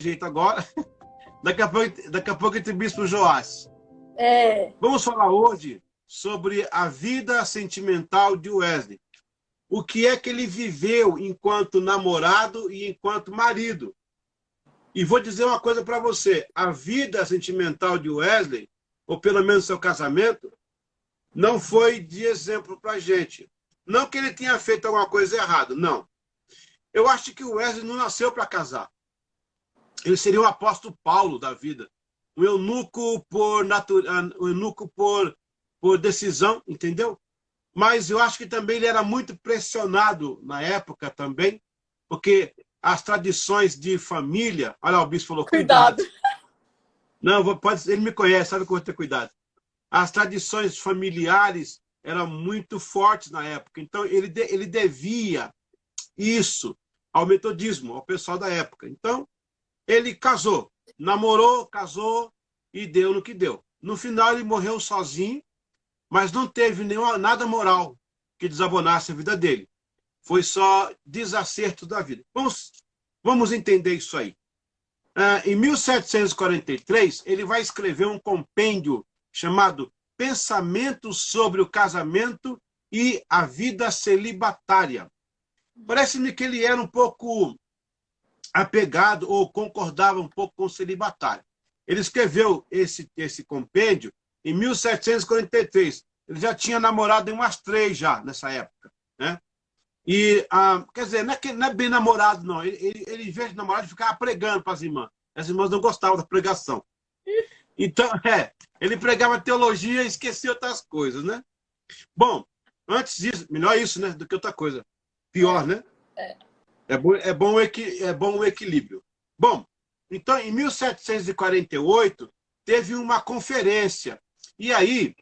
jeito agora. Daqui a pouco eu entrevisto o Joás. É. Vamos falar hoje sobre a vida sentimental de Wesley. O que é que ele viveu enquanto namorado e enquanto marido. E vou dizer uma coisa para você. A vida sentimental de Wesley, ou pelo menos seu casamento, não foi de exemplo para a gente. Não que ele tenha feito alguma coisa errada, não. Eu acho que o Wesley não nasceu para casar. Ele seria o apóstolo Paulo da vida. Um eunuco por decisão, entendeu? Mas eu acho que também ele era muito pressionado na época também, porque as tradições de família... Olha, o bispo falou, cuidado. Não, ele me conhece, sabe que eu vou ter cuidado. As tradições familiares eram muito fortes na época, então ele devia isso ao metodismo, ao pessoal da época. Então, ele casou, namorou, casou e deu no que deu. No final, ele morreu sozinho, mas não teve nada moral que desabonasse a vida dele. Foi só desacerto da vida. Vamos entender isso aí. Em 1743, ele vai escrever um compêndio chamado Pensamentos sobre o Casamento e a Vida Celibatária. Parece-me que ele era um pouco apegado ou concordava um pouco com o celibatário. Ele escreveu esse compêndio em 1743. Ele já tinha namorado em umas 3 já, nessa época. Né? E, quer dizer, não é bem namorado, não. Ele em vez de namorar, ele ficava pregando para as irmãs. As irmãs não gostavam da pregação. Então, ele pregava teologia e esquecia outras coisas, né? Bom, antes disso, melhor isso, né, do que outra coisa. Pior, né? É bom o equilíbrio. Bom, então, em 1748, teve uma conferência. E aí,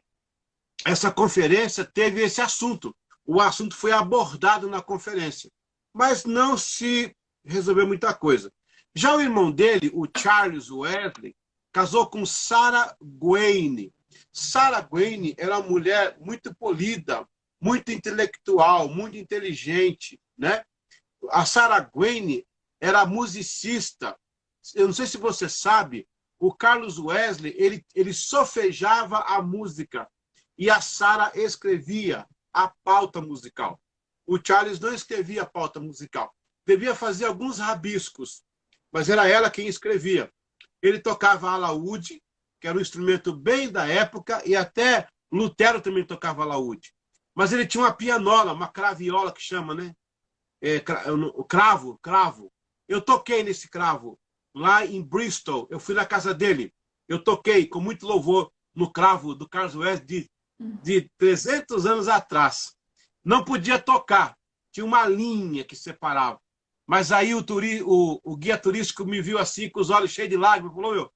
essa conferência teve esse assunto. O assunto foi abordado na conferência. Mas não se resolveu muita coisa. Já o irmão dele, o Charles Wesley, casou com Sarah Guane. Sarah Guane era uma mulher muito polida, muito intelectual, muito inteligente, né? A Sarah Guane era musicista. Eu não sei se você sabe, o Carlos Wesley, ele solfejava a música e a Sarah escrevia a pauta musical. O Charles não escrevia a pauta musical. Devia fazer alguns rabiscos, mas era ela quem escrevia. Ele tocava alaúde, que era um instrumento bem da época, e até Lutero também tocava alaúde. Mas ele tinha uma pianola, uma craviola que chama, né? O cravo. Eu toquei nesse cravo, lá em Bristol. Eu fui na casa dele. Eu toquei com muito louvor no cravo do Carlos Wesley de 300 anos atrás. Não podia tocar. Tinha uma linha que separava. Mas aí o guia turístico me viu assim, com os olhos cheios de lágrimas, falou, meu,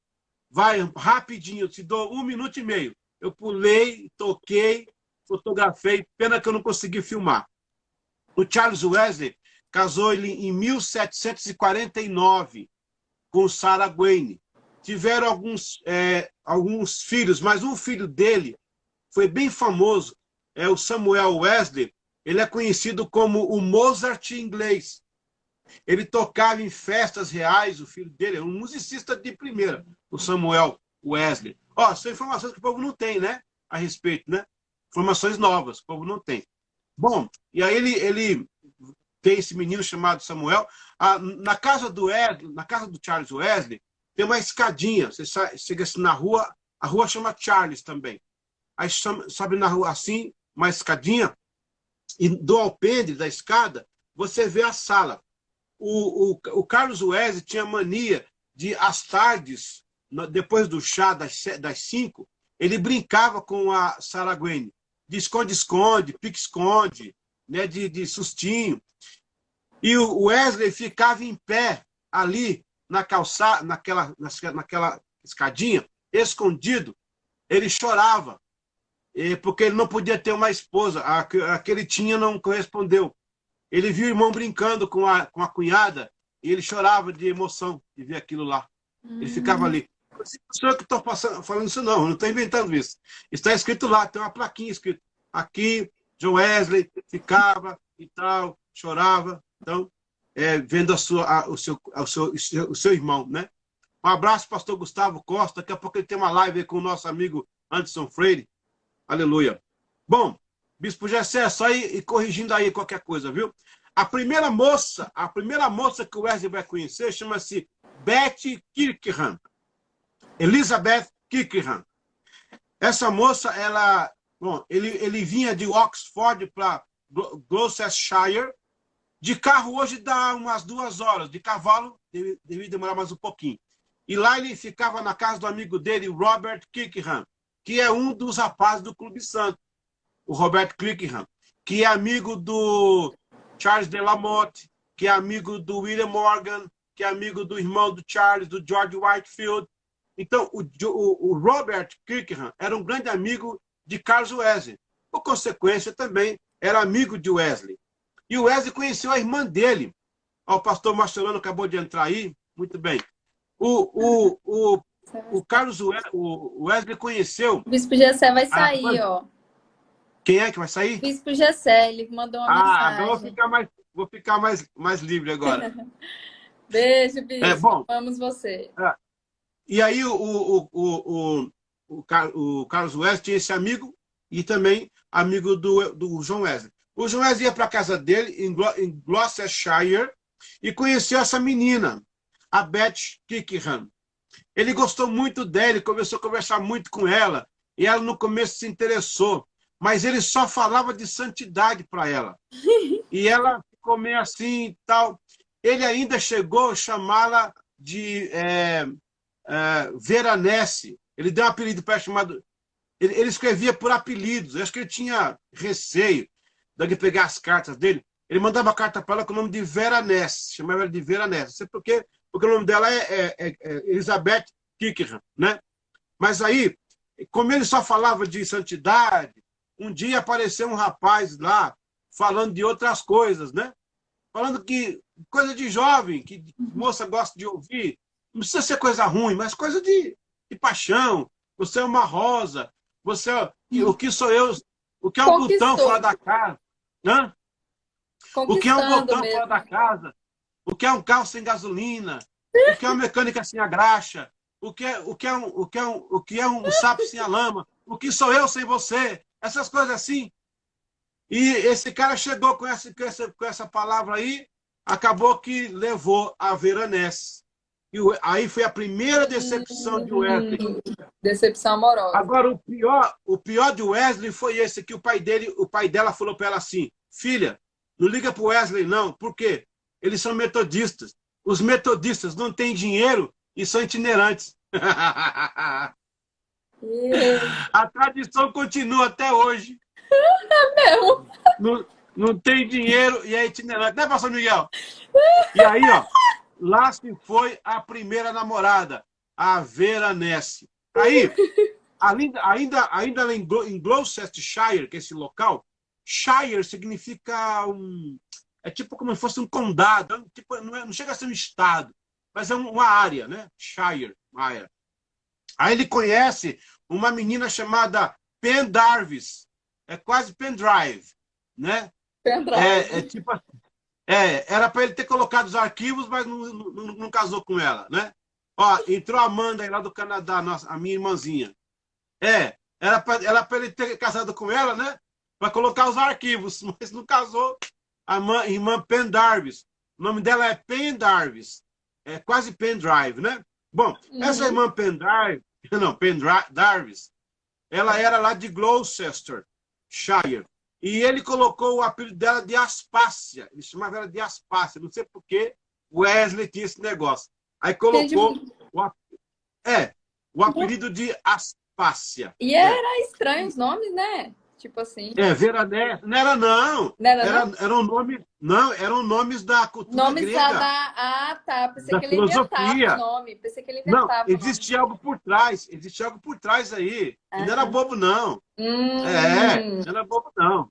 vai rapidinho, eu te dou 1 minuto e meio. Eu pulei, toquei, fotografei, pena que eu não consegui filmar. O Charles Wesley casou ele em 1749 com Sarah Guane. Tiveram alguns filhos, mas um filho dele foi bem famoso, é o Samuel Wesley. Ele é conhecido como o Mozart inglês. Ele tocava em festas reais, o filho dele é um musicista de primeira, o Samuel Wesley. São informações que o povo não tem, né? A respeito, né? Informações novas, o povo não tem. Bom, e aí ele tem esse menino chamado Samuel. Na casa do Charles Wesley, tem uma escadinha. Você chega assim na rua, a rua chama Charles também. Aí sobe na rua assim, uma escadinha, e do alpendre da escada, você vê a sala. O Carlos Wesley tinha mania de, às tardes, depois do chá das 5, ele brincava com a Sarah Guane, de esconde-esconde, pique-esconde, né, de sustinho. E o Wesley ficava em pé ali na calçada, naquela escadinha, escondido. Ele chorava, porque ele não podia ter uma esposa. A que ele tinha não correspondeu. Ele viu o irmão brincando com a cunhada e ele chorava de emoção de ver aquilo lá. Ele ficava ali. Não sou eu que estou falando isso, não. Eu não estou inventando isso. Está escrito lá, tem uma plaquinha escrito. Aqui, John Wesley ficava e tal, chorava. Então, vendo o seu irmão, né? Um abraço, pastor Gustavo Costa. Daqui a pouco ele tem uma live aí com o nosso amigo Anderson Freire. Aleluia. Bom, Bispo Gessé, só ir corrigindo aí qualquer coisa, viu? A primeira moça que o Wesley vai conhecer chama-se Betty Kirkham. Elizabeth Kirkham. Essa moça, ele vinha de Oxford para Gloucestershire. De carro hoje dá umas 2 horas. De cavalo devia demorar mais um pouquinho. E lá ele ficava na casa do amigo dele, Robert Kirkham, que é um dos rapazes do Clube Santo. O Robert Kirkham, que é amigo do Charles de la Motte, que é amigo do William Morgan, que é amigo do irmão do Charles, do George Whitefield. Então, o Robert Kirkham era um grande amigo de Carlos Wesley. Por consequência, também era amigo de Wesley. E o Wesley conheceu a irmã dele. O pastor Marcelano acabou de entrar aí. Muito bem. O Carlos Wesley conheceu... O Bispo Gessé vai sair, ó. Quem é que vai sair? O Bispo Gessé, ele mandou uma mensagem. Agora vou ficar mais livre agora. Beijo, Bispo. Bom, amamos você. E aí o Carlos Wesley tinha esse amigo e também amigo do João Wesley. O João Wesley ia para a casa dele, em Gloucestershire, e conheceu essa menina, a Beth Kirkham. Ele gostou muito dela, começou a conversar muito com ela, e ela no começo se interessou, mas ele só falava de santidade para ela. E ela ficou meio assim e tal. Ele ainda chegou a chamá-la de Veranesse. Ele deu um apelido para ela chamado... Ele escrevia por apelidos. Eu acho que ele tinha receio de pegar as cartas dele. Ele mandava a carta para ela com o nome de Veranesse. Chamava ela de Veranesse. Não sei por quê, porque o nome dela é Elizabeth Kirkham, né? Mas aí, como ele só falava de santidade, um dia apareceu um rapaz lá falando de outras coisas, né? Falando que coisa de jovem, que moça gosta de ouvir. Não precisa ser coisa ruim, mas coisa de paixão. Você é uma rosa. O que sou eu? O que é um botão fora da casa? Hã? O que é um botão fora da casa? O que é um carro sem gasolina? O que é uma mecânica sem a graxa? O que é um sapo sem a lama? O que sou eu sem você? Essas coisas assim. E esse cara chegou com essa palavra aí, acabou que levou a Veranesse. E aí foi a primeira decepção de Wesley. Decepção amorosa. Agora, o pior de Wesley foi esse, que o pai dela falou para ela assim: filha, não liga para o Wesley não, por quê? Eles são metodistas. Os metodistas não têm dinheiro e são itinerantes. A tradição continua até hoje. É mesmo? Não tem dinheiro e é itinerante. Né, pastor Miguel? E aí, ó, lá se foi a primeira namorada, a Veranesse. Aí, ainda lá em Gloucestershire, que é esse local, Shire significa é tipo como se fosse um condado, tipo, não chega a ser um estado, mas é uma área, né? Shire, uma área. Aí ele conhece uma menina chamada Pendarvis, é quase pendrive, né? Pendrive. Tipo assim, era para ele ter colocado os arquivos, mas não casou com ela, né? Ó, entrou a Amanda aí lá do Canadá, a minha irmãzinha. Era para ele ter casado com ela, né? Para colocar os arquivos, mas não casou. A irmã Pendarvis. O nome dela é Pendarvis. É quase pendrive, né? Bom, essa irmã Pendarvis, ela era lá de Gloucestershire. E ele colocou o apelido dela de Aspácia. Ele chamava ela de Aspácia. Não sei por que Wesley tinha esse negócio. Aí colocou o apelido de Aspácia. E era estranho os nomes, né? Tipo assim. Veranesse. Não era, não. Eram nomes da cultura grega. Tá. Pensei que ele inventava o nome. Não, existia algo por trás. Existia algo por trás aí. E não era bobo, não. Não era bobo, não.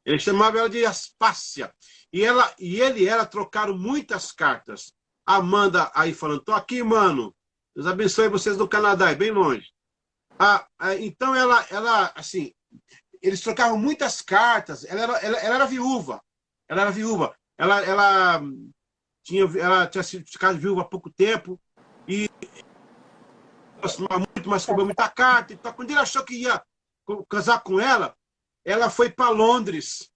Ele chamava ela de Aspácia. E ela trocaram muitas cartas. Amanda aí falando: tô aqui, mano. Deus abençoe vocês do Canadá, é bem longe. Então ela assim, eles trocavam muitas cartas. Ela era viúva. Ela ela tinha ficado viúva há pouco tempo, e muito, mas recebeu muita carta. Então, quando ele achou que ia casar com ela, ela foi para Londres.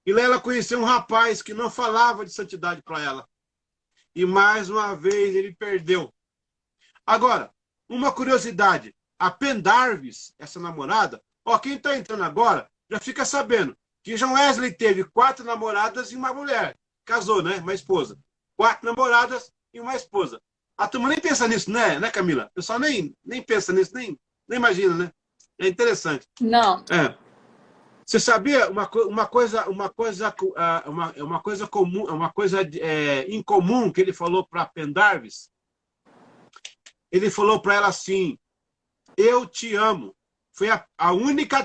E lá ela conheceu um rapaz que não falava de santidade para ela. E mais uma vez ele perdeu. Agora, uma curiosidade. A Pendarvis, essa namorada, ó, quem está entrando agora, já fica sabendo que John Wesley teve 4 namoradas e uma mulher. Casou, né? Uma esposa. 4 namoradas e uma esposa. A turma nem pensa nisso, né, Camila? O pessoal nem pensa nisso, nem imagina, né? É interessante. Não. É. Você sabia uma coisa comum, uma coisa incomum que ele falou para Pendarvis? Ele falou para ela assim: eu te amo. Foi a única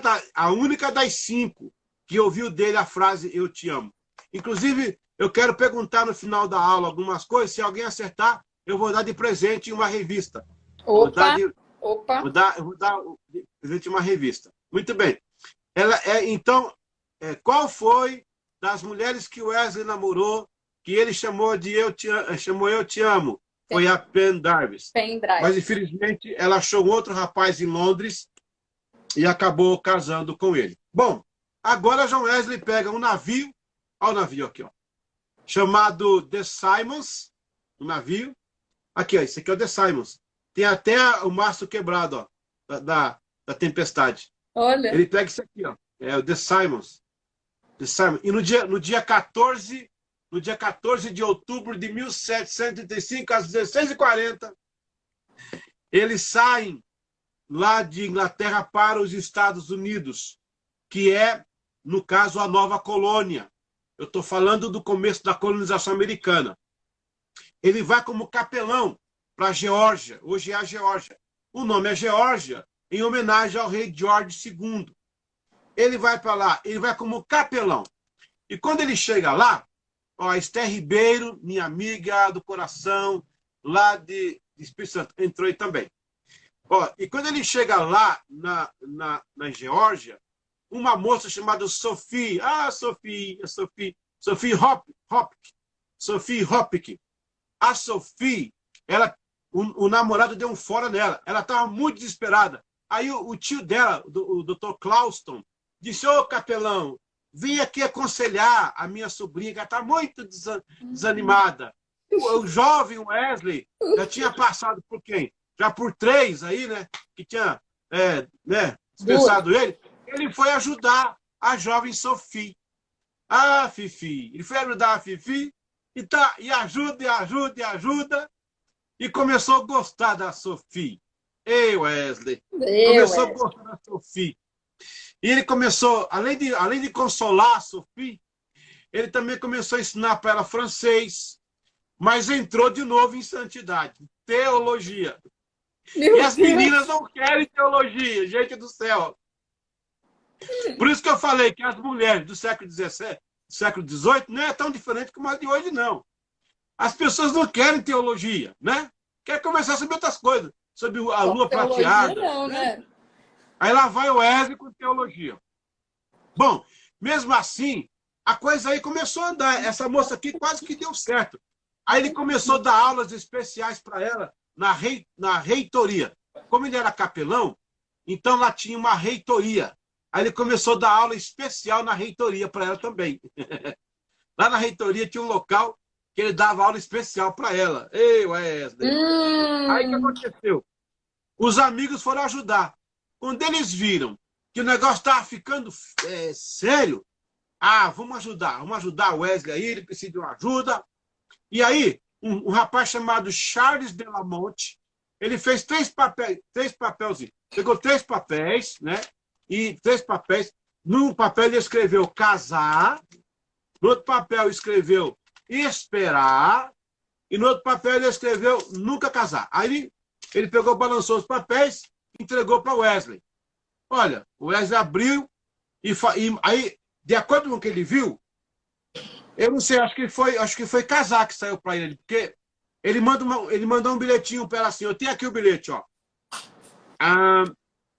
das 5 que ouviu dele a frase eu te amo. Inclusive, eu quero perguntar no final da aula algumas coisas. Se alguém acertar, eu vou dar de presente uma revista. Opa! Vou dar de presente uma revista. Muito bem. Então, qual foi das mulheres que Wesley namorou que ele chamou de eu te amo? Foi a Pendarvis. Mas, infelizmente, ela achou um outro rapaz em Londres e acabou casando com ele. Bom, agora John Wesley pega um navio, olha o navio aqui, ó, chamado The Simons, um navio. Aqui, ó, esse aqui é o The Simons. Tem até o mastro quebrado, ó, da tempestade. Olha. Ele pega isso aqui, ó, é o The Simons. The Simons. E no dia 14 de outubro de 1735, às 16h40, eles saem lá de Inglaterra para os Estados Unidos, que é, no caso, a nova colônia. Eu estou falando do começo da colonização americana. Ele vai como capelão para a Geórgia, hoje é a Geórgia. O nome é Geórgia, em homenagem ao rei George II. Ele vai para lá, ele vai como capelão. E quando ele chega lá, ó, Esther Ribeiro, minha amiga do coração, lá de Espírito Santo, entrou aí também. Ó, e quando ele chega lá na Geórgia, uma moça chamada Sophie, Sophie Hopkins. A Sophie, o namorado deu um fora nela. Ela estava muito desesperada. Aí o tio dela, o Dr. Clauston, disse: ô capelão, vim aqui aconselhar a minha sobrinha, que ela está muito desanimada. O jovem Wesley já tinha passado por quem? Já por 3 aí, né? Que tinha dispensado ele. Ele foi ajudar a jovem Sophie. Ah, Fifi. Ele foi ajudar a Fifi e ajuda. E começou a gostar da Sophie. Ei, Wesley. Começou a gostar da Sophie. E ele começou, além de consolar a Sophie, ele também começou a ensinar para ela francês, mas entrou de novo em santidade, teologia. E as meninas não querem teologia, gente do céu. Por isso que eu falei que as mulheres do século XVII, do século XVIII, não é tão diferente como as de hoje, não. As pessoas não querem teologia, né? Querem começar a saber outras coisas, sobre a lua prateada. Não, né? Aí lá vai o Wesley com teologia. Bom, mesmo assim, a coisa aí começou a andar. Essa moça aqui quase que deu certo. Aí ele começou a dar aulas especiais para ela na reitoria. Como ele era capelão, então lá tinha uma reitoria. Aí ele começou a dar aula especial na reitoria para ela também. Lá na reitoria tinha um local que ele dava aula especial para ela. Ei, Wesley. Aí o que aconteceu? Os amigos foram ajudar. Quando eles viram que o negócio estava ficando sério, vamos ajudar o Wesley aí, ele precisa de uma ajuda. E aí, um rapaz chamado Charles Delamonte, ele fez 3 papelzinhos. Pegou 3 papéis, né? E 3 papéis. Num papel ele escreveu casar, no outro papel escreveu esperar, e no outro papel ele escreveu nunca casar. Aí ele pegou, balançou os papéis, entregou para Wesley. Olha, o Wesley abriu e aí, de acordo com o que ele viu, eu não sei, acho que foi casar que saiu para ele, porque ele mandou um bilhetinho para ela assim, eu tenho aqui o bilhete, ó.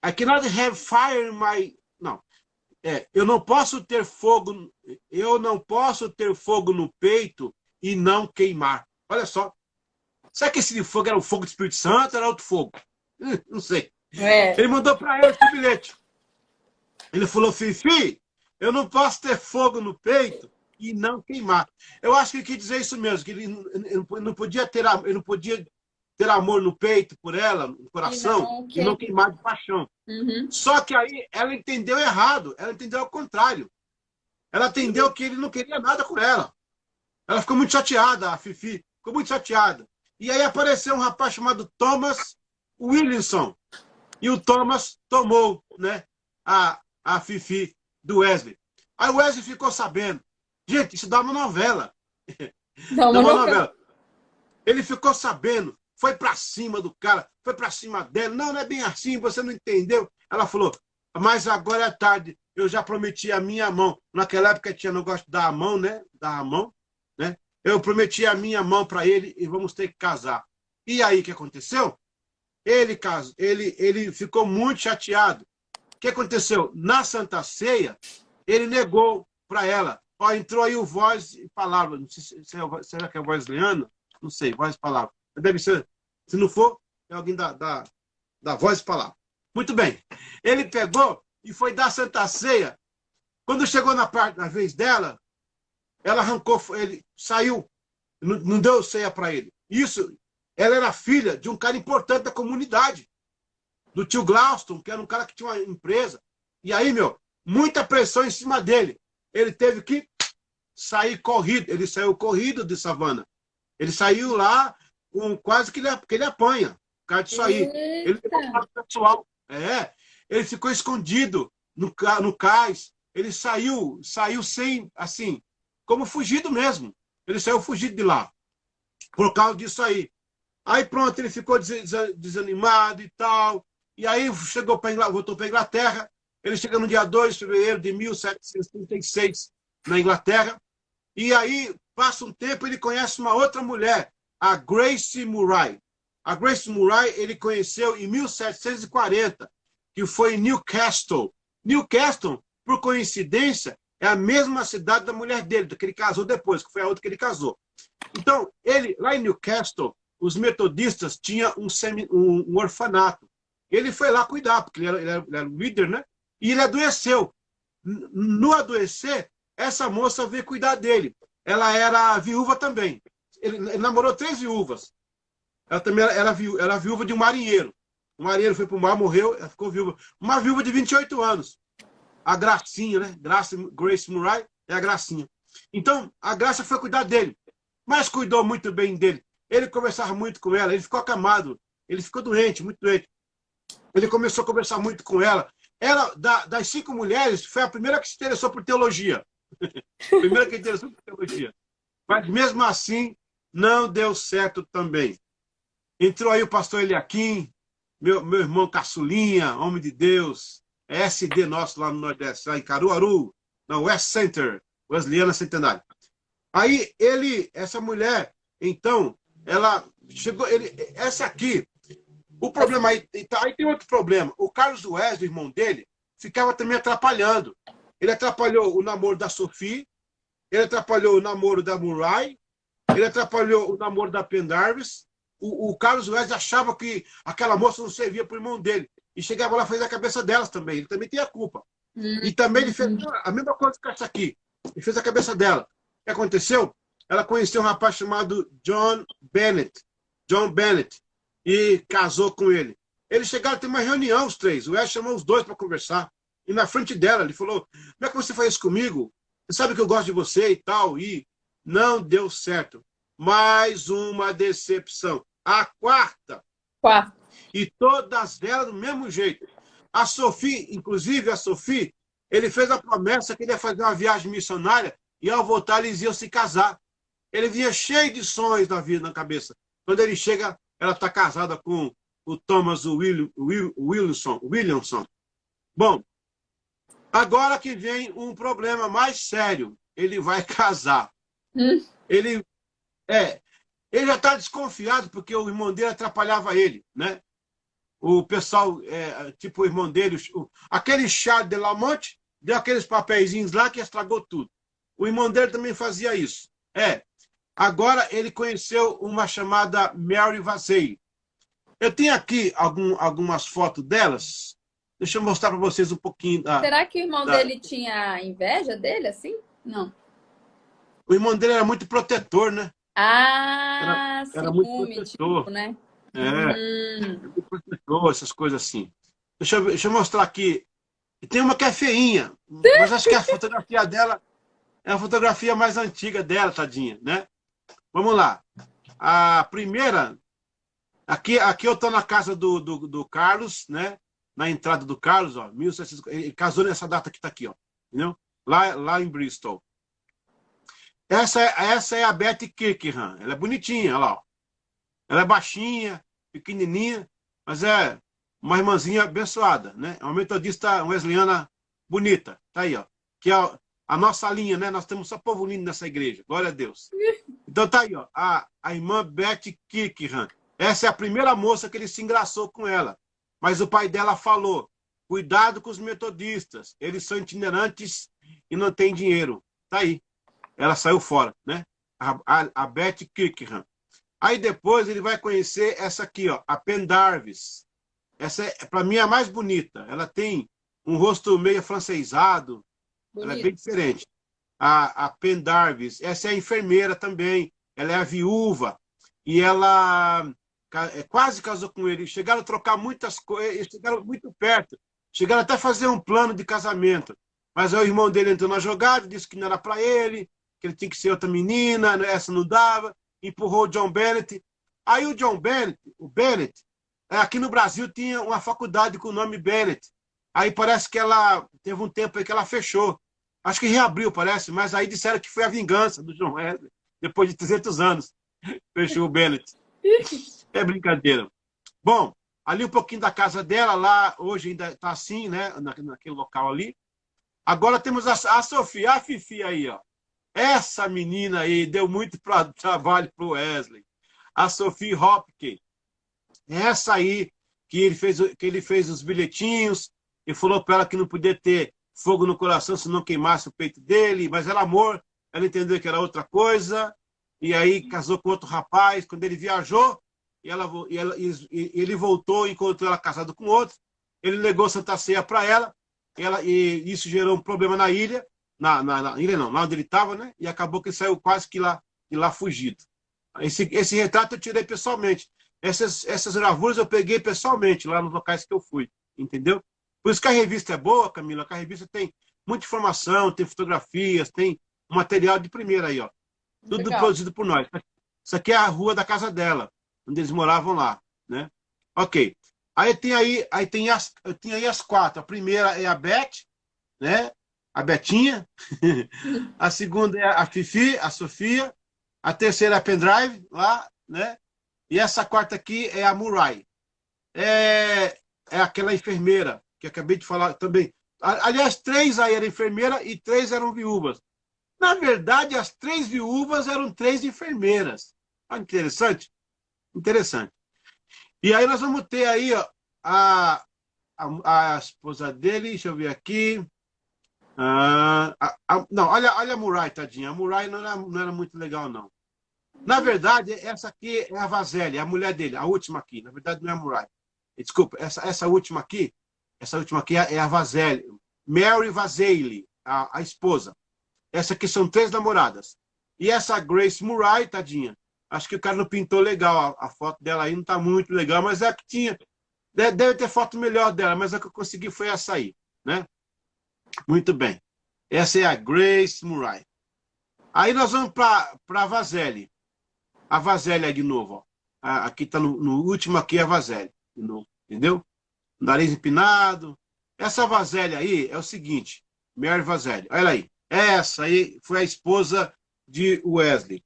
I cannot have fire in my... Não. Eu não posso ter fogo no peito e não queimar. Olha só. Será que esse fogo era o fogo do Espírito Santo ou era outro fogo? Não sei. Ele mandou para ela esse bilhete. Ele falou, Fifi, eu não posso ter fogo no peito e não queimar. Eu acho que ele quis dizer isso mesmo, que ele não podia ter amor no peito por ela, no coração, e não queimar de paixão. Uhum. Só que aí ela entendeu errado, ela entendeu ao contrário. Ela entendeu que ele não queria nada com ela. Ela ficou muito chateada, a Fifi, ficou muito chateada. E aí apareceu um rapaz chamado Thomas Williamson. E o Thomas tomou, né, a Fifi do Wesley. Aí o Wesley ficou sabendo. Gente, isso dá uma novela. Dá uma novela. Ele ficou sabendo, foi para cima do cara, foi para cima dela. Não é bem assim, você não entendeu. Ela falou, mas agora é tarde, eu já prometi a minha mão. Naquela época tinha negócio de dar a mão, né? Dar a mão, né? Eu prometi a minha mão para ele e vamos ter que casar. E aí, o que aconteceu? Ele ficou muito chateado. O que aconteceu? Na Santa Ceia, ele negou para ela. Ó, entrou aí o Voz e Palavra. Não sei será que é Voz Leana? Não sei, Voz e Palavra. Deve ser. Se não for, é alguém da Voz e Palavra. Muito bem. Ele pegou e foi dar a Santa Ceia. Quando chegou na vez dela, ela arrancou, ele saiu, não deu ceia para ele. Isso, ela era filha de um cara importante da comunidade, do tio Glauston, que era um cara que tinha uma empresa. E aí, muita pressão em cima dele. Ele teve que sair corrido. Ele saiu corrido de Savannah. Ele saiu lá com quase que ele apanha. Por causa disso aí. Ele pessoal. Ele ficou escondido no cais. Ele saiu sem, assim, como fugido mesmo. Ele saiu fugido de lá. Por causa disso aí. Aí pronto, ele ficou desanimado e tal. E aí voltou para a Inglaterra. Ele chega no dia 2 de fevereiro de 1736 na Inglaterra. E aí, passa um tempo, ele conhece uma outra mulher, a Grace Murray. A Grace Murray ele conheceu em 1740, que foi em Newcastle. Newcastle, por coincidência, é a mesma cidade da mulher dele, que ele casou depois, que foi a outra que ele casou. Então, lá em Newcastle, os metodistas tinham um orfanato. Ele foi lá cuidar, porque ele era líder, né? E ele adoeceu. No adoecer, essa moça veio cuidar dele. Ela era viúva também. Ele namorou 3 viúvas. Ela também era viúva de um marinheiro. O marinheiro foi para o mar, morreu, ela ficou viúva. Uma viúva de 28 anos. A Gracinha, né? Grace Murray é a Gracinha. Então, a Graça foi cuidar dele. Mas cuidou muito bem dele. Ele conversava muito com ela, ele ficou acamado. Ele ficou doente, muito doente. Ele começou a conversar muito com ela. Ela, das 5 mulheres, foi a primeira que se interessou por teologia. Primeira que se interessou por teologia. Mas, mesmo assim, não deu certo também. Entrou aí o pastor Eliakim, meu irmão Caçulinha, homem de Deus, SD nosso lá no Nordeste, lá em Caruaru, na West Center, Wesleyana Centenário. Aí, essa mulher, então, ela chegou, essa aqui, o problema aí tem outro problema. O Carlos Wesley, irmão dele, ficava também atrapalhando. Ele atrapalhou o namoro da Sophie, ele atrapalhou o namoro da Murray, ele atrapalhou o namoro da Pendarvis. O Carlos Wesley achava que aquela moça não servia para o irmão dele. E chegava lá e fazia a cabeça delas também. Ele também tinha culpa. E também ele fez a mesma coisa que essa aqui. Ele fez a cabeça dela. O que aconteceu? Ela conheceu um rapaz chamado John Bennett. E casou com ele. Eles chegaram a ter uma reunião, os 3. O Wesley chamou os 2 para conversar. E na frente dela, ele falou, como é que você faz isso comigo? Você sabe que eu gosto de você e tal. E não deu certo. Mais uma decepção. A quarta. E todas elas do mesmo jeito. A Sophie, inclusive a Sophie, ele fez a promessa que ele ia fazer uma viagem missionária e ao voltar eles iam se casar. Ele vinha cheio de sonhos na vida, na cabeça. Quando ele chega, ela está casada com o Thomas Williamson. Bom, agora que vem um problema mais sério. Ele vai casar. Ele já está desconfiado porque o irmão dele atrapalhava ele, né? O pessoal, tipo o irmão dele, aquele Charles de Lamonte, deu aqueles papeizinhos lá que estragou tudo. O irmão dele também fazia isso. Agora ele conheceu uma chamada Mary Vasey. Eu tenho aqui algumas fotos delas. Deixa eu mostrar para vocês um pouquinho Será que o irmão dele tinha inveja dele, assim? Não. O irmão dele era muito protetor, né? Ah, era muito ciúme, protetor. tipo, né? Muito protetor, essas coisas assim. Deixa eu mostrar aqui. E tem uma que é feinha, mas acho que a fotografia dela é a fotografia mais antiga dela, tadinha, né? Vamos lá. A primeira, aqui eu estou na casa do Carlos, né? Na entrada do Carlos, ó, 1700, ele casou nessa data que está aqui, ó, entendeu? Lá em Bristol. Essa é a Betty Kirkham. Ela é bonitinha, olha lá, ó. Ela é baixinha, pequenininha, mas é uma irmãzinha abençoada, né? É uma metodista wesleyana bonita, tá aí, ó. Que é a nossa linha, né? Nós temos só povo lindo nessa igreja, glória a Deus. Então tá aí, ó, a irmã Betty Kirkham. Essa é a primeira moça que ele se engraçou com ela. Mas o pai dela falou, cuidado com os metodistas, eles são itinerantes e não têm dinheiro. Tá aí. Ela saiu fora, né? A Betty Kirkham. Aí depois ele vai conhecer essa aqui, ó, a Pendarvis. Essa, para mim, é a mais bonita. Ela tem um rosto meio afrancesado. Ela é bem diferente. A Pendarvis. Essa é a enfermeira também. Ela é a viúva. E ela quase casou com ele. Chegaram a trocar muitas coisas. Chegaram muito perto. Chegaram até a fazer um plano de casamento. Mas aí o irmão dele entrou na jogada, disse que não era para ele, que ele tinha que ser outra menina, essa não dava. Empurrou o John Bennett. Aí o John Bennett, o Bennett, aqui no Brasil tinha uma faculdade com o nome Bennett. Aí parece que ela teve um tempo aí que ela fechou. Acho que reabriu, parece, mas aí disseram que foi a vingança do John Wesley, depois de 300 anos. Fechou o Bennett. É brincadeira. Bom, ali um pouquinho da casa dela, lá hoje ainda está assim, né? Naquele local ali. Agora temos a Sofia, a Fifi aí, ó. Essa menina aí deu muito trabalho para o Wesley. A Sophie Hopkins. Essa aí que ele fez os bilhetinhos e falou para ela que não podia ter fogo no coração se não queimasse o peito dele, mas era amor, ela entendeu que era outra coisa, e aí casou com outro rapaz. Quando ele viajou, ele voltou, encontrou ela casada com outro, ele negou Santa Ceia para ela, e isso gerou um problema na ilha, na ilha não, lá onde ele estava, né? E acabou que ele saiu quase que lá fugido. Esse retrato eu tirei pessoalmente. Essas gravuras eu peguei pessoalmente lá nos locais que eu fui, entendeu? Por isso que a revista é boa, Camila, que a revista tem muita informação, tem fotografias, tem material de primeira aí, ó. Tudo legal. Produzido por nós. Isso aqui é a rua da casa dela, onde eles moravam lá, né? Ok. Aí tem aí as quatro. A primeira é a Beth, né? A Betinha. A segunda é a Fifi, a Sofia. A terceira é a Pendrive, lá, né? E essa quarta aqui é a Murray. É aquela enfermeira que eu acabei de falar também. Aliás, 3 aí eram enfermeira e 3 eram viúvas. Na verdade, as 3 viúvas eram 3 enfermeiras. Olha, interessante. Interessante. E aí nós vamos ter aí, ó, a esposa dele, deixa eu ver aqui. Não, olha a Murray, tadinha. A Murray não era muito legal, não. Na verdade, essa aqui é a Vaseli, a mulher dele, a última aqui. Na verdade, não é a Murray. Desculpa, essa última aqui é a Vaseli. Mary Vaseli, a esposa. Essa aqui são 3 namoradas. E essa Grace Murray, tadinha, acho que o cara não pintou legal. A foto dela aí não está muito legal, mas é a que tinha. Deve ter foto melhor dela, mas a que eu consegui foi essa aí, né? Muito bem. Essa é a Grace Murray. Aí nós vamos para a Vaseli. A Vaseli aí de novo, ó. Aqui está no último, aqui é a Vaseli, de novo, entendeu? Nariz empinado. Essa Vaseli aí é o seguinte, Mary Vaseli, olha aí. Essa aí foi a esposa de Wesley.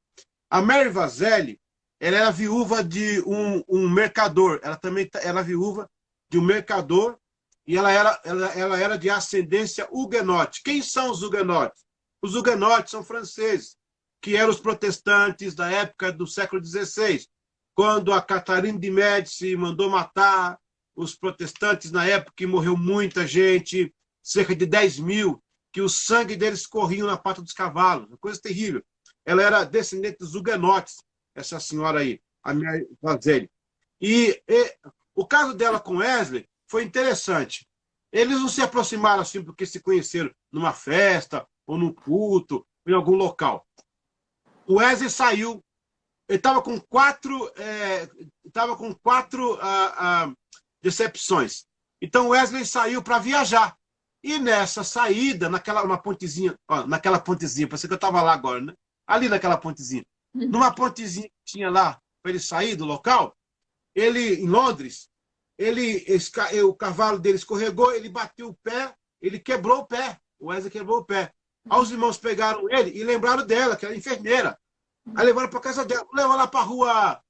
A Mary Vaseli, ela era viúva de um mercador. Ela também era viúva de um mercador e ela era de ascendência huguenote. Quem são os huguenotes? Os huguenotes são franceses, que eram os protestantes da época do século XVI, quando a Catarina de Médici mandou matar os protestantes na época, que morreu muita gente, cerca de 10 mil, que o sangue deles corria na pata dos cavalos, uma coisa terrível. ela era descendente dos huguenotes, essa senhora aí, a minha Vazelli. E o caso dela com Wesley foi interessante. Eles não se aproximaram assim porque se conheceram numa festa, ou num culto, ou em algum local. O Wesley saiu, ele estava com quatro decepções. Então Wesley saiu para viajar. E nessa saída, naquela pontezinha, parece que eu estava lá agora, né? Ali naquela pontezinha. Numa pontezinha que tinha lá, para ele sair do local, ele, em Londres, o cavalo dele escorregou, ele bateu o pé, ele quebrou o pé. O Wesley quebrou o pé. Aí os irmãos pegaram ele e lembraram dela, que era enfermeira. Aí levaram para casa dela. Levaram lá para a rua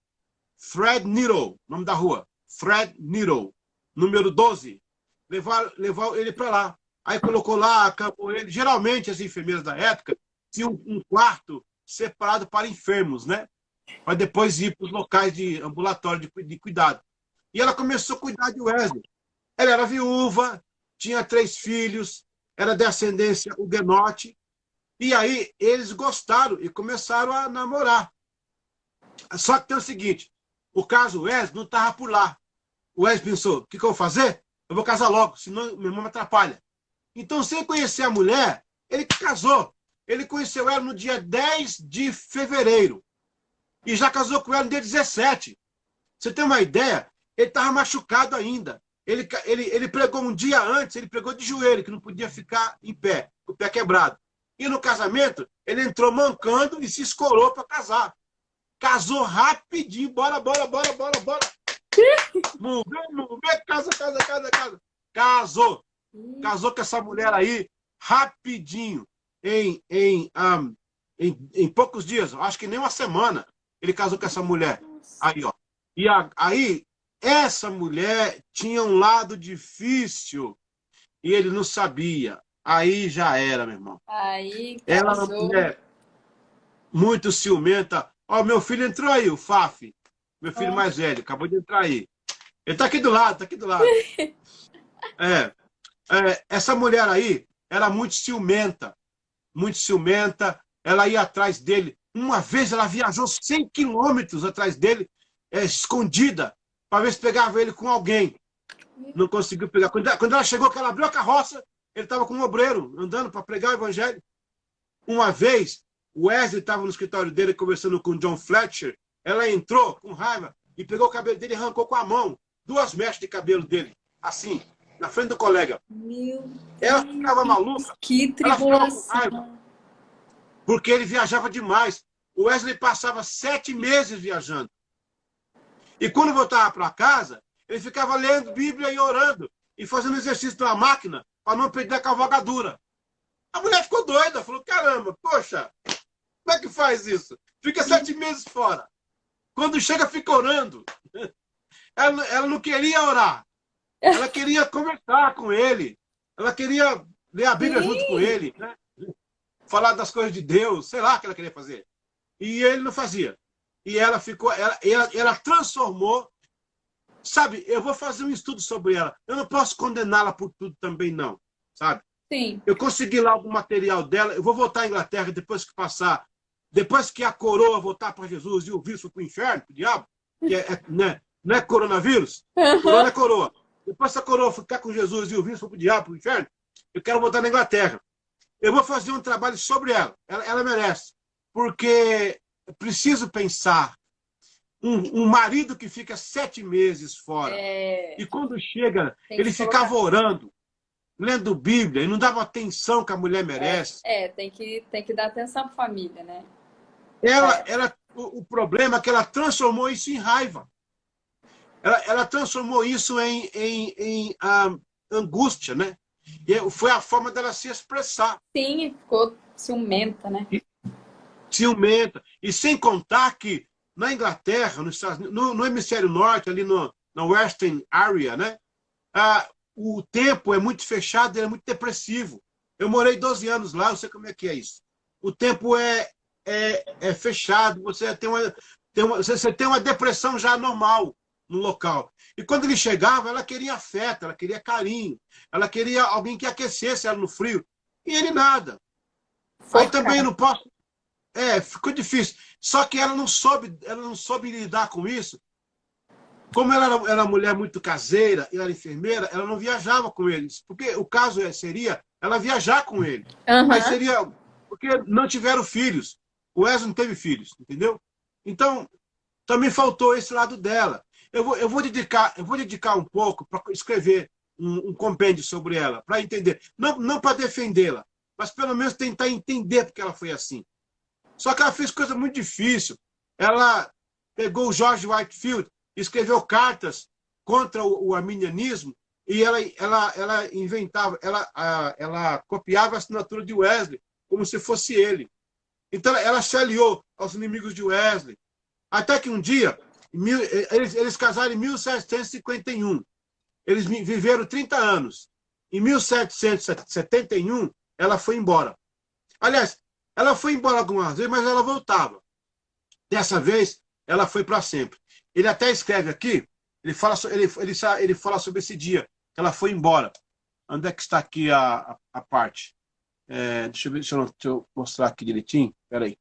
Fred Needle, nome da rua. Fred Needle, número 12. Levaram ele para lá. Aí colocou lá, acabou ele. Geralmente, as enfermeiras da época tinham um quarto separado para enfermos, né? Para depois ir para os locais de ambulatório de cuidado. E ela começou a cuidar de Wesley. Ela era viúva, tinha 3 filhos, era de ascendência huguenote. E aí eles gostaram e começaram a namorar. Só que tem o seguinte, o caso Wesley não estava por lá. O Wesley pensou, o que eu vou fazer? Eu vou casar logo, senão meu irmão me atrapalha. Então, sem conhecer a mulher, ele casou. Ele conheceu ela no dia 10 de fevereiro. E já casou com ela no dia 17. Você tem uma ideia? Ele estava machucado ainda. Ele pregou um dia antes, ele pregou de joelho, que não podia ficar em pé, com o pé quebrado. E no casamento, ele entrou mancando e se escorou para casar. Casou rapidinho, bora. Mover, casa. Casou. Casou com essa mulher aí rapidinho. Em poucos dias, acho que nem uma semana, ele casou com essa mulher. Aí, ó. E aí, essa mulher tinha um lado difícil e ele não sabia. Aí já era, meu irmão. Aí ela era uma mulher muito ciumenta. Ó, meu filho entrou aí, o Faf. Meu filho mais velho, acabou de entrar aí. Ele tá aqui do lado. Essa mulher aí era muito ciumenta. Ela ia atrás dele. Uma vez ela viajou 100 quilômetros atrás dele, escondida, para ver se pegava ele com alguém. Não conseguiu pegar. Quando ela chegou, que ela abriu a carroça, ele estava com um obreiro, andando para pregar o evangelho. Uma vez, o Wesley estava no escritório dele, conversando com o John Fletcher. Ela entrou com raiva e pegou o cabelo dele e arrancou com a mão 2 mechas de cabelo dele, assim, na frente do colega. Ela ficava maluca. Que tribulação. Ela ficava com raiva, porque ele viajava demais. O Wesley passava 7 meses viajando. E quando voltava para casa, ele ficava lendo Bíblia e orando, e fazendo exercício na máquina, para não perder a cavalgadura. A mulher ficou doida, falou, caramba, poxa, como é que faz isso? Fica 7 meses fora. Quando chega, fica orando. Ela não queria orar. Ela queria conversar com ele. Ela queria ler a Bíblia junto com ele, né? Falar das coisas de Deus, sei lá o que ela queria fazer. E ele não fazia. E ela ficou, ela transformou. Sabe, eu vou fazer um estudo sobre ela. Eu não posso condená-la por tudo também, não. Sabe? Sim. Eu consegui lá algum material dela. Eu vou voltar à Inglaterra depois que passar. Depois que a coroa voltar para Jesus e o vírus para o inferno, para o diabo, que não é coronavírus, corona é coroa. Depois que a coroa ficar com Jesus e o vírus para o diabo, para o inferno, eu quero voltar na Inglaterra. Eu vou fazer um trabalho sobre ela. Ela merece. Porque preciso pensar. Um marido que fica 7 meses fora. E quando chega, ele ficava orando, lendo Bíblia, e não dava atenção que a mulher merece. Tem que dar atenção para a família, né? O problema é que ela transformou isso em raiva. Ela transformou isso em angústia, né? E foi a forma dela se expressar. Sim, ficou ciumenta, né? Ciumenta. E sem contar que na Inglaterra, no hemisfério norte, ali na Western Area, né? O tempo é muito fechado, é muito depressivo. Eu morei 12 anos lá, eu sei como é que é isso. O tempo é fechado, você tem uma depressão já normal no local. E quando ele chegava, ela queria afeto, ela queria carinho, ela queria alguém que aquecesse ela no frio. E ele nada. Aí também não posso... ficou difícil. Só que ela não soube lidar com isso. Como ela era uma mulher muito caseira, e era enfermeira, ela não viajava com eles. Porque o caso seria ela viajar com ele. Uhum. Mas seria porque não tiveram filhos. O Wesley não teve filhos, entendeu? Então, também faltou esse lado dela. Eu vou dedicar um pouco para escrever um compêndio sobre ela, para entender. Não para defendê-la, mas pelo menos tentar entender porque ela foi assim. Só que ela fez coisa muito difícil. Ela pegou o George Whitefield, escreveu cartas contra o arminianismo e ela inventava, ela copiava a assinatura de Wesley como se fosse ele. Então ela se aliou aos inimigos de Wesley. Até que um dia, eles casaram em 1751. Eles viveram 30 anos. Em 1771, ela foi embora. Aliás, ela foi embora algumas vezes, mas ela voltava. Dessa vez, ela foi para sempre. Ele até escreve aqui, ele fala sobre esse dia, que ela foi embora. Onde é que está aqui a parte? Deixa eu mostrar aqui direitinho. Espera aí.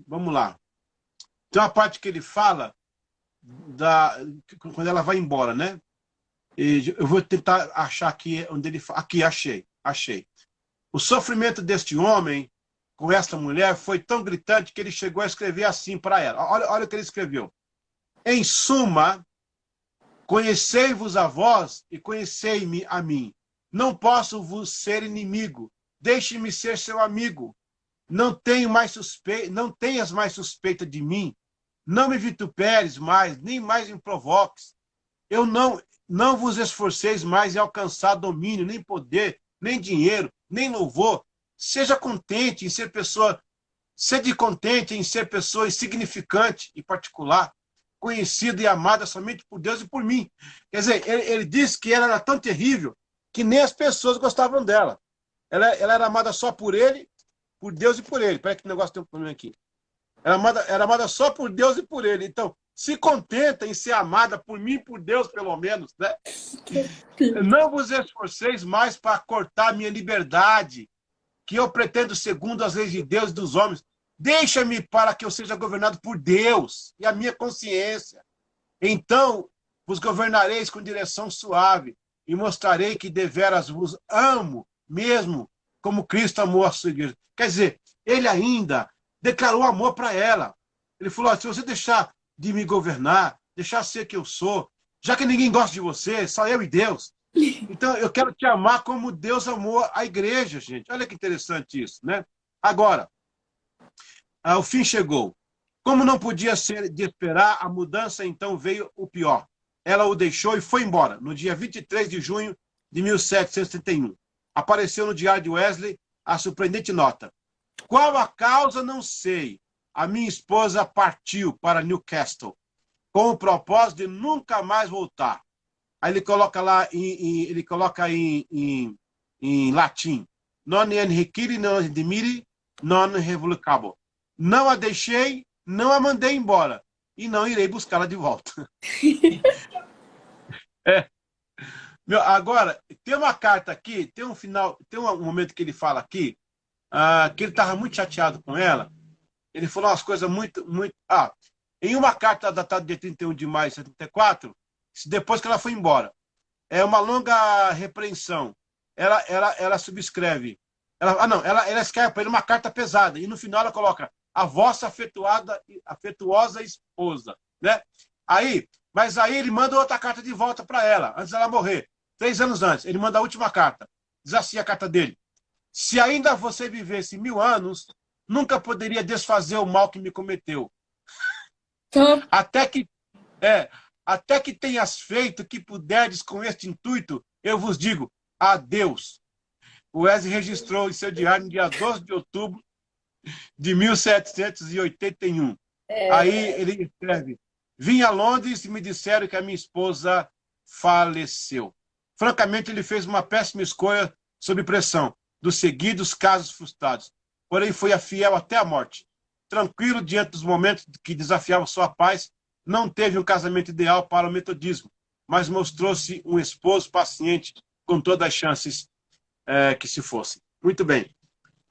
Vamos lá. Tem uma parte que ele fala quando ela vai embora, né? E eu vou tentar achar aqui onde ele fala. Aqui, achei. O sofrimento deste homem com esta mulher foi tão gritante que ele chegou a escrever assim para ela. Olha o que ele escreveu. Em suma, conhecei-vos a vós e conhecei-me a mim. Não posso vos ser inimigo. Deixe-me ser seu amigo. Não tenhas mais suspeita de mim. Não me vituperes mais, nem mais me provoques. Eu não vos esforceis mais em alcançar domínio, nem poder, nem dinheiro, nem louvor. Sede contente em ser pessoa insignificante e particular, conhecida e amada somente por Deus e por mim. Quer dizer, ele disse que ela era tão terrível que nem as pessoas gostavam dela. Ela era amada só por ele, por Deus e por ele. Espera que o negócio tem um problema aqui. Era amada só por Deus e por ele. Então, se contenta em ser amada por mim e por Deus, pelo menos, né? Não vos esforceis mais para cortar minha liberdade, que eu pretendo segundo as leis de Deus e dos homens. Deixa-me para que eu seja governado por Deus e a minha consciência. Então vos governareis com direção suave e mostrarei que deveras vos amo, mesmo como Cristo amou a sua igreja. Quer dizer, ele ainda declarou amor para ela. Ele falou, se você deixar de me governar, deixar ser que eu sou, já que ninguém gosta de você, só eu e Deus, então eu quero te amar como Deus amou a igreja, gente. Olha que interessante isso, né? Agora, o fim chegou. Como não podia ser de esperar, a mudança então veio o pior. Ela o deixou e foi embora, no dia 23 de junho de 1771. Apareceu no diário de Wesley a surpreendente nota. Qual a causa, não sei. A minha esposa partiu para Newcastle, com o propósito de nunca mais voltar. Aí ele coloca lá, em latim. Non enriquiri, non redimiri, non revolucabo. Não a deixei, não a mandei embora. E não irei buscá-la de volta. Agora, tem uma carta aqui, tem um momento que ele fala aqui, que ele estava muito chateado com ela. Ele falou umas coisas muito... em uma carta datada de 31 de maio de 74, depois que ela foi embora, é uma longa repreensão. Ela subscreve. Ela escreve para ele uma carta pesada, e no final ela coloca a vossa afetuosa esposa. Né? Mas aí ele manda outra carta de volta para ela, antes dela morrer. 3 anos antes, ele manda a última carta. Diz assim a carta dele. Se ainda você vivesse 1000 anos, nunca poderia desfazer o mal que me cometeu. Até que tenhas feito o que puderdes com este intuito, eu vos digo, adeus. O Wesley registrou em seu diário no dia 12 de outubro de 1781. Aí ele escreve, vim a Londres e me disseram que a minha esposa faleceu. Francamente, ele fez uma péssima escolha sob pressão dos seguidos casos frustrados. Porém, foi fiel até a morte. Tranquilo diante dos momentos que desafiavam sua paz, não teve um casamento ideal para o metodismo, mas mostrou-se um esposo paciente com todas as chances que se fossem. Muito bem.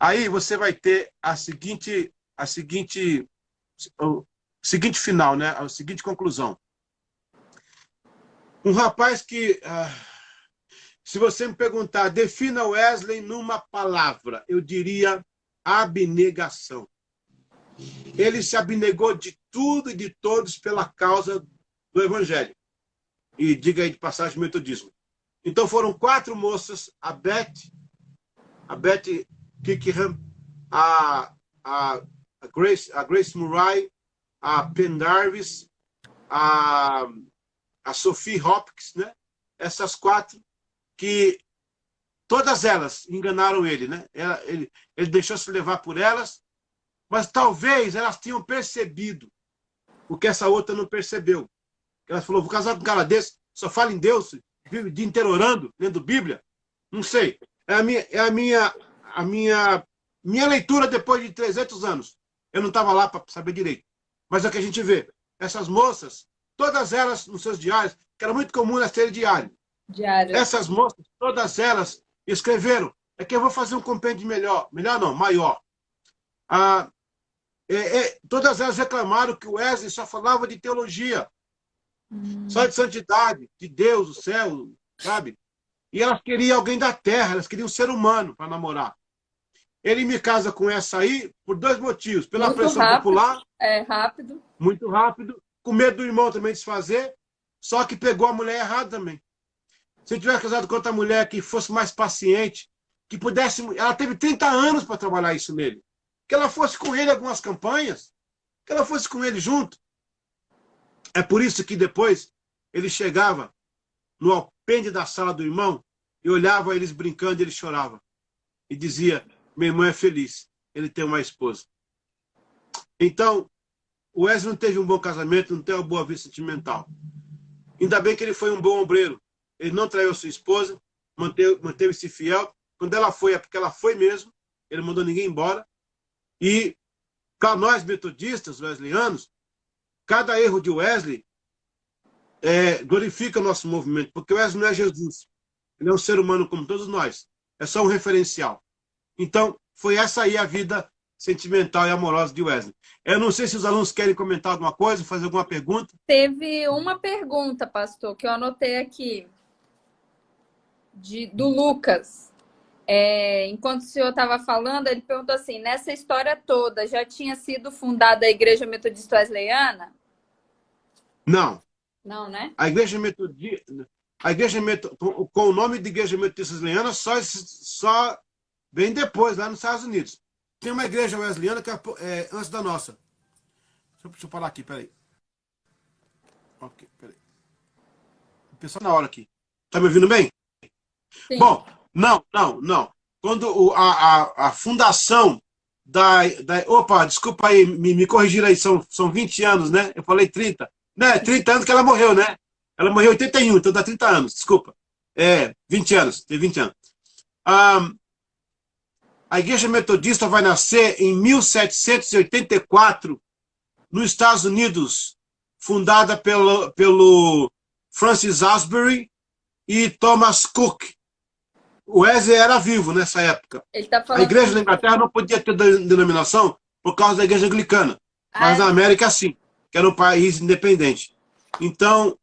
Aí você vai ter o seguinte final, né? A seguinte conclusão. Um rapaz que, se você me perguntar, defina Wesley numa palavra, eu diria abnegação. Ele se abnegou de tudo e de todos pela causa do Evangelho. E diga aí de passagem, metodismo. Então foram 4 moças, a Beth Kickham, a Grace Murray, a Pendarvis, a Sophie Hopkins, né? Essas 4 que todas elas enganaram ele, né? Ele deixou se levar por elas, mas talvez elas tenham percebido o que essa outra não percebeu. Ela falou, vou casar com um cara desse, só fala em Deus, vive o dia inteiro orando, lendo Bíblia. Não sei. É a minha leitura depois de 300 anos. Eu não estava lá para saber direito. Mas é o que a gente vê. Essas moças, todas elas nos seus diários, que era muito comum elas terem diário. Essas moças, todas elas escreveram. É que eu vou fazer um compêndio melhor. Melhor não, maior. Todas elas reclamaram que o Wesley só falava de teologia. Só de santidade, de Deus, o céu, sabe? E elas queriam alguém da terra, elas queriam um ser humano para namorar. Ele me casa com essa aí por 2 motivos. Pela muito pressão rápido, popular. Rápido. Muito rápido. Com medo do irmão também desfazer. Só que pegou a mulher errada também. Se ele tivesse casado com outra mulher que fosse mais paciente, que pudesse... Ela teve 30 anos para trabalhar isso nele. Que ela fosse com ele em algumas campanhas. Que ela fosse com ele junto. É por isso que depois ele chegava no alpendre da sala do irmão e olhava eles brincando e ele chorava. E dizia, meu irmão é feliz, ele tem uma esposa. Então, o Wesley não teve um bom casamento, não teve uma boa vida sentimental. Ainda bem que ele foi um bom obreiro. Ele não traiu sua esposa, manteve-se fiel. Quando ela foi, é porque ela foi mesmo. Ele não mandou ninguém embora. E, para nós metodistas, wesleyanos, cada erro de Wesley glorifica o nosso movimento, porque Wesley não é Jesus. Ele é um ser humano como todos nós. É só um referencial. Então, foi essa aí a vida sentimental e amorosa de Wesley. Eu não sei se os alunos querem comentar alguma coisa, fazer alguma pergunta. Teve uma pergunta, pastor, que eu anotei aqui, do Lucas. Enquanto o senhor estava falando, ele perguntou assim, nessa história toda, já tinha sido fundada a Igreja Metodista Wesleyana? Não. Não, né? A Igreja Metodista, com o nome de Igreja Metodista Wesleyana, só vem depois, lá nos Estados Unidos. Tem uma igreja wesleyana que é antes da nossa. Deixa eu parar aqui, peraí. Ok, peraí. O pessoal na hora aqui. Tá me ouvindo bem? Sim. Bom, não. Quando a fundação Opa, desculpa aí, me corrigir aí, são 20 anos, né? Eu falei 30. Né? 30 anos que ela morreu, né? Ela morreu em 81, então dá 30 anos, desculpa. 20 anos, tem 20 anos. A Igreja Metodista vai nascer em 1784, nos Estados Unidos, fundada pelo Francis Asbury e Thomas Cook. O Wesley era vivo nessa época. A Igreja da Inglaterra não podia ter denominação por causa da Igreja Anglicana, mas na América sim, que era um país independente. Então,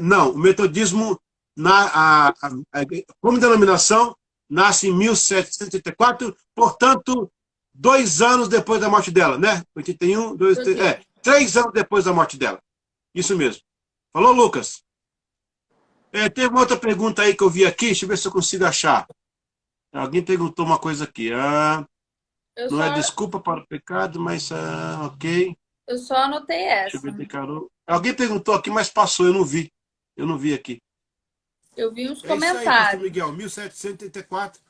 não, o metodismo, como denominação, nasce em 1784, portanto, 2 anos depois da morte dela, né? 81, 3 anos depois da morte dela. Isso mesmo. Falou, Lucas? Teve uma outra pergunta aí que eu vi aqui, deixa eu ver se eu consigo achar. Alguém perguntou uma coisa aqui. Não é desculpa para o pecado, mas ok. Eu só anotei essa. Deixa eu ver, Carol. Alguém perguntou aqui, mas passou, eu não vi. Eu não vi aqui. Eu vi uns comentários. Isso aí, Pastor Miguel, 1784,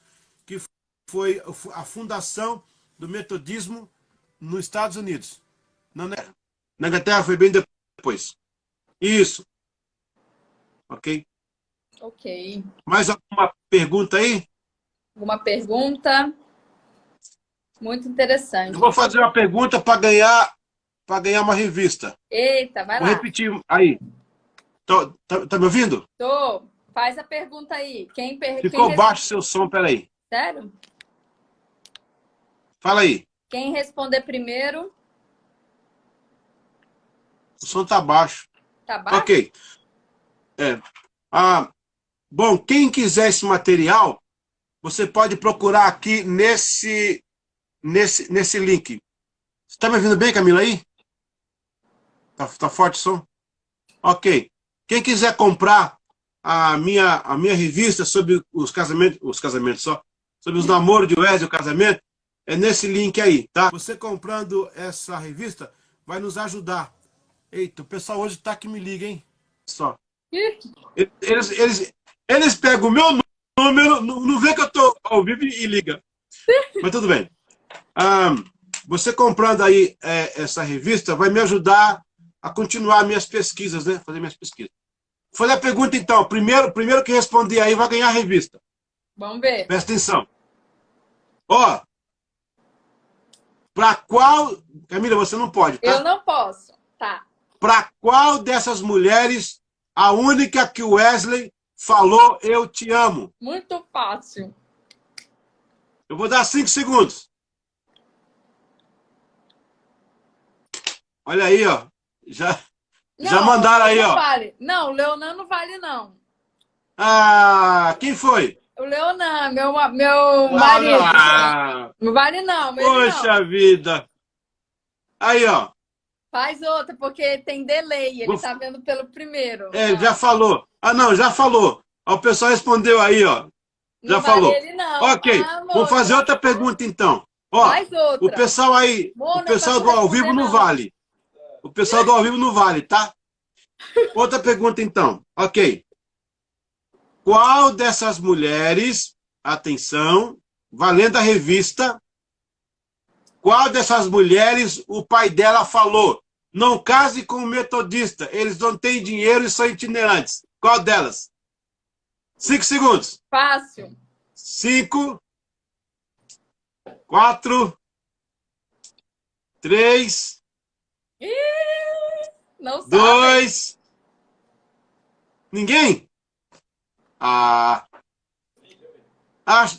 que foi a fundação do metodismo nos Estados Unidos. Na Inglaterra foi bem depois. Isso. Ok? Ok. Mais alguma pergunta aí? Alguma pergunta? Muito interessante. Eu vou fazer uma pergunta para ganhar uma revista. Eita, vai lá. Vou repetir aí. Tá me ouvindo? Tô. Faz a pergunta aí. Ficou baixo o seu som, peraí. Sério? Fala aí. Quem responder primeiro... O som tá baixo. Tá baixo? Ok. Bom, quem quiser esse material, você pode procurar aqui nesse link. Você tá me ouvindo bem, Camila, aí? Tá forte o som? Ok. Quem quiser comprar a minha revista sobre os casamentos só, sobre os namoros de Wesley e o casamento, é nesse link aí, tá? Você comprando essa revista vai nos ajudar. Eita, o pessoal hoje tá que me liga, hein? Só. Eles pegam o meu número, não vê que eu tô ao vivo e liga. Mas tudo bem. Você comprando aí essa revista vai me ajudar a continuar minhas pesquisas, né? Fazer minhas pesquisas. Vou fazer a pergunta, então. Primeiro que responder aí vai ganhar a revista. Vamos ver. Presta atenção. Ó, para qual... Camila, você não pode, tá? Eu não posso. Tá. Para qual dessas mulheres, a única que o Wesley falou eu te amo? Muito fácil. Eu vou dar 5 segundos. Olha aí, ó. Já mandaram aí, não ó. Vale. Não, o Leonan não vale, não. Quem foi? O Leonan, meu marido. Não vale, não. Poxa vida. Aí, ó. Faz outra, porque tem delay. Ele tá vendo pelo primeiro. Ele já falou. Não, já falou. O pessoal respondeu aí, ó. Já não falou. Vale ele, não. Ok. Vou fazer outra pergunta, então. Ó, faz outra. O pessoal aí, o pessoal do ao vivo não vale. O pessoal do ao vivo não vale, tá? Outra pergunta, então. Ok. Qual dessas mulheres, atenção, valendo a revista, qual dessas mulheres o pai dela falou? Não case com um metodista, eles não têm dinheiro e são itinerantes. Qual delas? 5 segundos. Fácil. 5, 4, 3, não sabe. 2. Ninguém?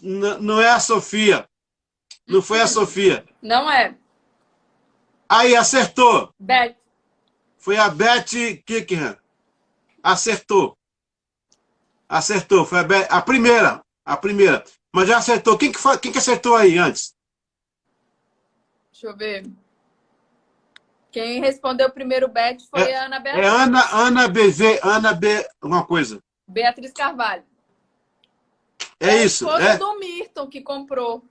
Não é a Sofia. Não foi a Sofia. Não é. Aí, acertou. Beth. Foi a Beth Kickham. Acertou. Foi a primeira. Mas já acertou. Quem que acertou aí antes? Deixa eu ver. Quem respondeu primeiro Beth foi a Ana Beatriz. Ana BV, Ana B... alguma coisa. Beatriz Carvalho. É isso. Foi do Milton que comprou.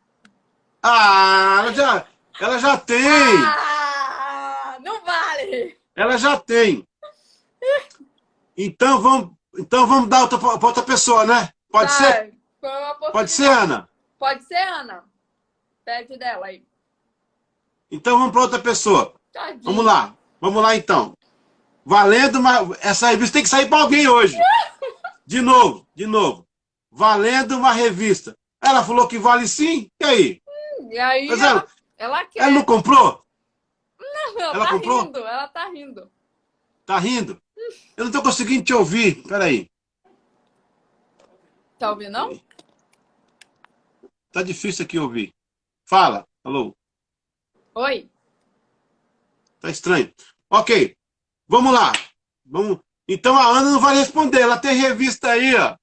Ela já tem. Não vale. Ela já tem. Então vamos dar para outra pessoa, né? Pode ser? Pode ser, Ana? Pode ser, Ana. Pede dela aí. Então vamos para outra pessoa. Tadinho. Vamos lá então. Valendo essa revista tem que sair para alguém hoje. De novo. Valendo uma revista. Ela falou que vale sim, e aí? E aí ela quer. Ela não comprou? Não, ela comprou? Rindo, ela tá rindo. Tá rindo? Eu não tô conseguindo te ouvir. Peraí. Tá ouvindo, não? Tá difícil aqui ouvir. Fala. Alô? Oi. Tá estranho. Ok. Vamos lá. Então a Ana não vai responder. Ela tem revista aí, ó.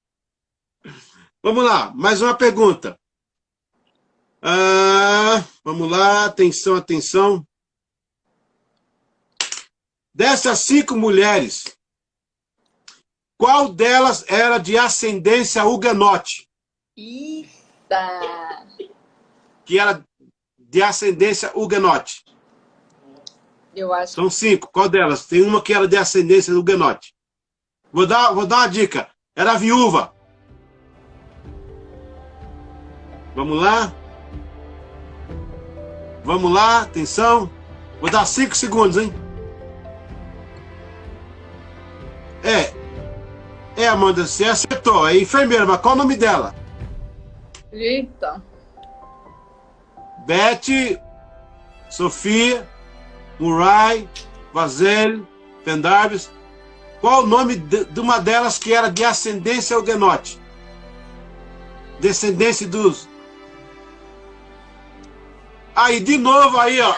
Vamos lá. Mais uma pergunta. Vamos lá. Atenção. Dessas 5 mulheres, qual delas era de ascendência huguenote? Eita! Que era de ascendência huguenote. Eu acho. São 5. Qual delas? Tem uma que era de ascendência huguenote. Vou dar uma dica. Era viúva. Vamos lá. Atenção. Vou dar 5 segundos, hein? Amanda, você acertou. É enfermeira, mas qual o nome dela? Eita. Beth, Sofia, Murray, Vazel, Pendarvis. Qual o nome de uma delas que era de ascendência huguenote? Descendência dos... Aí, de novo, aí, ó.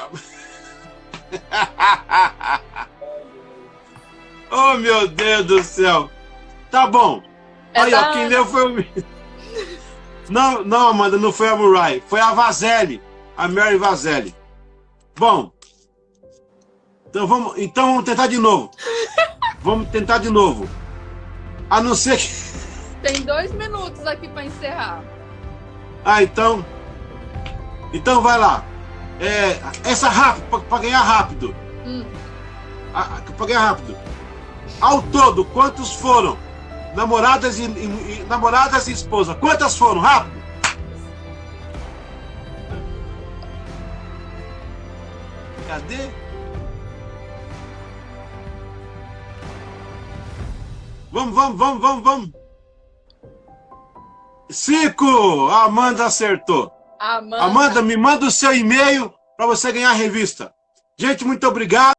Oh, meu Deus do céu. Tá bom. Aí, ó, quem leu foi o... Não, não, Amanda, não foi a Murray. Foi a Vazelli. A Mary Vazelli. Bom. Então vamos tentar de novo. Vamos tentar de novo. A não ser que... Tem 2 minutos aqui para encerrar. Ah, então... Então vai lá. Essa rápido, para ganhar rápido. Para ganhar rápido. Ao todo, quantos foram? Namoradas e esposa. Quantas foram? Rápido. Cadê? Vamos. 5. A Amanda acertou. Amanda, me manda o seu e-mail para você ganhar a revista. Gente, muito obrigado.